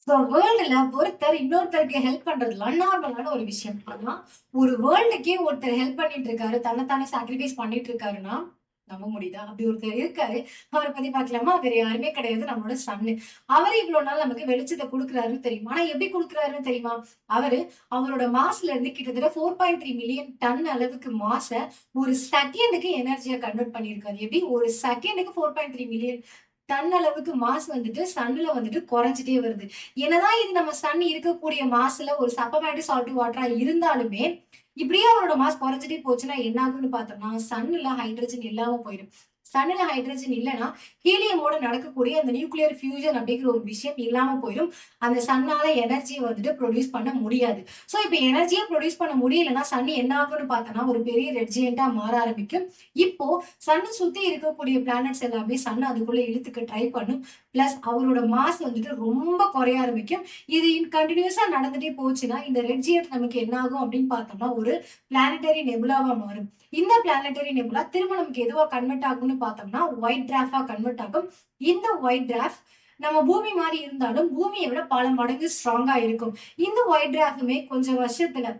So வேர்ல்டுல ஒருத்தர் இன்னொருத்தருக்கு help பண்றதுலாம் நார்மலான ஒரு விஷயம். ஆனா ஒரு வேர்ல்டுக்கே ஒருத்தர் ஹெல்ப் பண்ணிட்டு இருக்காரு, தன்னைத்தானே சாக்ரிஃபைஸ் பண்ணிட்டு இருக்காருன்னா நம்ப முடியுதா? அப்படி ஒருத்தர் இருக்காரு. அவரை பத்தி பார்க்கலாமா? வேற யாருமே கிடையாது, நம்மளோட சன்னு. அவரு இவ்வளவு நாள் நமக்கு வெளிச்சத்தை கொடுக்குறாருன்னு தெரியுமா? ஆனா எப்படி கொடுக்குறாருன்னு தெரியுமா? அவரு அவரோட மாஸ்ல இருந்து கிட்டத்தட்ட 4.3 மில்லியன் டன் அளவுக்கு மாச ஒரு செகண்டுக்கு எனர்ஜியா கன்வெர்ட் பண்ணியிருக்காரு. எப்படி ஒரு செகண்டுக்கு 4.3 மில்லியன் டன் அளவுக்கு மாசு வந்துட்டு சன்னுல வந்துட்டு குறைஞ்சிட்டே வருது. என்னதான் இது நம்ம சன் இருக்கக்கூடிய மாசுல ஒரு சப்பமேட்டு சால்ட் வாட்டரா இருந்தாலுமே இப்படியே அவரோட மாஸ் குறைஞ்சிட்டே போச்சுன்னா என்ன ஆகும்னு பார்த்தோம்னா சன்னுல ஹைட்ரஜன் இல்லாம போயிடும். சன்னுல ஹைட்ரஜன் இல்லைன்னா ஹீலியமோட நடக்கக்கூடிய அந்த நியூக்ளியர் ஃபியூஷன் அப்படிங்கிற ஒரு விஷயம் இல்லாம போயிடும். அந்த சன்னால எனர்ஜியை வந்துட்டு ப்ரொடியூஸ் பண்ண முடியாது. ஸோ இப்போ எனர்ஜியை ப்ரொடியூஸ் பண்ண முடியலன்னா சன் என்ன ஆகும்னு பார்த்தோம்னா ஒரு பெரிய ரெட் ஜெயண்டா மாற ஆரம்பிக்கும். இப்போ சன் சுத்தி இருக்கக்கூடிய பிளானட்ஸ் எல்லாமே சன் அதுக்குள்ள இழுத்துக்க ட்ரை பண்ணும். பிளஸ் அவரோட மாஸ் வந்துட்டு ரொம்ப குறைய ஆரம்பிக்கும். இது கண்டினியூஸா நடந்துட்டே போச்சுன்னா இந்த ரெட் ஜியட் நமக்கு என்ன ஆகும் அப்படின்னு பார்த்தோம்னா ஒரு பிளானட்டரி நெபுலாவா மாறும். இந்த பிளானட்டரி நெபுலா திரும்ப நமக்கு எதுவா கன்வெர்ட் ஆகும்னு பார்த்தோம்னா ஒயிட் டிராஃபா கன்வெர்ட் ஆகும். இந்த ஒயிட் டிராஃப்ட் நம்ம பூமி மாதிரி இருந்தாலும் பூமியை விட பல மடங்கு ஸ்ட்ராங்கா இருக்கும். இந்த ஒயிட் டிராஃப்டுமே கொஞ்சம் வருஷத்துல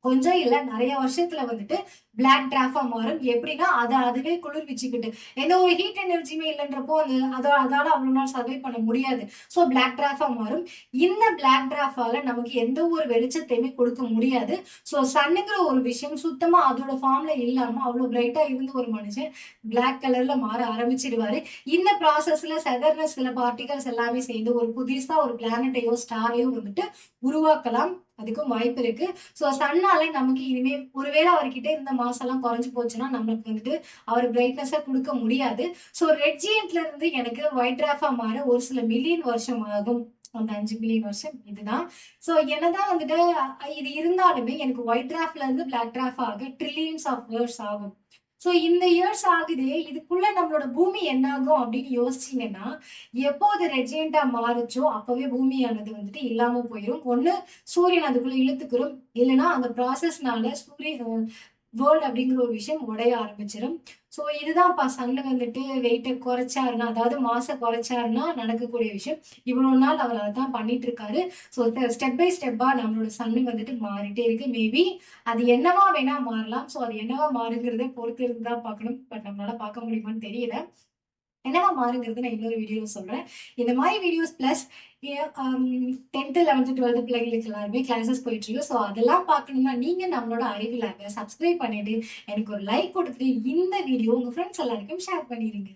கொஞ்சம் இல்ல நிறைய வருஷத்துல வந்துட்டு பிளாக் டிராஃபா மாறும். எப்படின்னா அதுவே குளிர்விச்சுக்கிட்டு எந்த ஒரு ஹீட் எனர்ஜியுமே இல்லைன்றப்போ அதால அவ்வளவு நாள் சர்வை பண்ண முடியாது. ஸோ பிளாக் டிராஃபா மாறும். இந்த பிளாக் டிராஃபால நமக்கு எந்த ஒரு வெளிச்சத்தையுமே கொடுக்க முடியாது. ஸோ சன்னுங்கிற ஒரு விஷயம் சுத்தமா அதோட ஃபார்ம்ல இல்லாம அவ்வளவு பிரைட்டா இருந்த ஒரு மனுஷன் பிளாக் கலர்ல மாற ஆரம்பிச்சிடுவாரு. இந்த ப்ராசஸ்ல செதர்ன சில பார்ட்டிகல்ஸ் எல்லாமே சேர்ந்து ஒரு புதுசா ஒரு பிளானட்டையோ ஸ்டாரையோ வந்துட்டு உருவாக்கலாம். அதுக்கும் வாய்ப்பு இருக்கு. ஸோ சன்னால நமக்கு இனிமே ஒருவேளை அவர்கிட்ட இருந்த மாசெல்லாம் குறைஞ்சு போச்சுன்னா நம்மளுக்கு வந்துட்டு அவர் பிரைட்னஸா கொடுக்க முடியாது. ஸோ ரெட் ஜியன்ட்ல இருந்து எனக்கு ஒயிட் டிராஃபா மாற ஒரு சில மில்லியன் வருஷம் ஆகும். அந்த 5 மில்லியன் வருஷம் இதுதான். ஸோ என்னதான் வந்துட்டு இது இருந்தாலுமே எனக்கு ஒயிட் டிராஃப்ல இருந்து பிளாக் டிராஃப் ஆக ட்ரில்லியன்ஸ் ஆஃப் இயர்ஸ் ஆகும். ஸோ இந்த இயர்ஸ் ஆகுது. இதுக்குள்ள நம்மளோட பூமி என்ன ஆகும் அப்படின்னு யோசிச்சீங்கன்னா எப்போ அது ரெஜெண்டா மாறுச்சோ அப்பவே பூமியானது வந்துட்டு இல்லாம போயிடும். ஒண்ணு சூரியன் அதுக்குள்ள இழுத்துக்கிறோம். இல்லைன்னா அந்த ப்ராசஸ்னால சூரியன் வேர்ல்ட் அப்படிங்கிற ஒரு விஷயம் உடைய ஆரம்பிச்சிடும். ஸோ இதுதான் சன்னு வந்துட்டு வெயிட்டை குறைச்சாருன்னா அதாவது மாச குறைச்சாருன்னா நடக்கக்கூடிய விஷயம். இவ்வளவு நாள் அவர் அதான் பண்ணிட்டு இருக்காரு. ஸோ ஸ்டெப் பை ஸ்டெப்பா நம்மளோட சன்னு வந்துட்டு மாறிட்டே இருக்கு. மேபி அது என்னவா வேணா மாறலாம். ஸோ அது என்னவா மாறுங்கிறத பொறுத்து இருந்தா பார்க்கணும். பட் நம்மளால பார்க்க முடியுமான்னு தெரியல. என்னவா மாறுங்கிறது நான் இன்னொரு வீடியோல சொல்றேன். இந்த மாதிரி videos plus 10th 11th 12th பிள்ளைங்களுக்கு எல்லாருமே கிளாஸஸ் போயிட்டு இருக்கு. ஸோ அதெல்லாம் பார்க்கணும்னா நீங்க நம்மளோட அறிவு லேபை சப்ஸ்கிரைப் பண்ணிட்டு எனக்கு ஒரு லைக் கொடுத்துட்டு இந்த வீடியோ உங்க ஃப்ரெண்ட்ஸ் எல்லாருக்கும் ஷேர் பண்ணிடுங்க.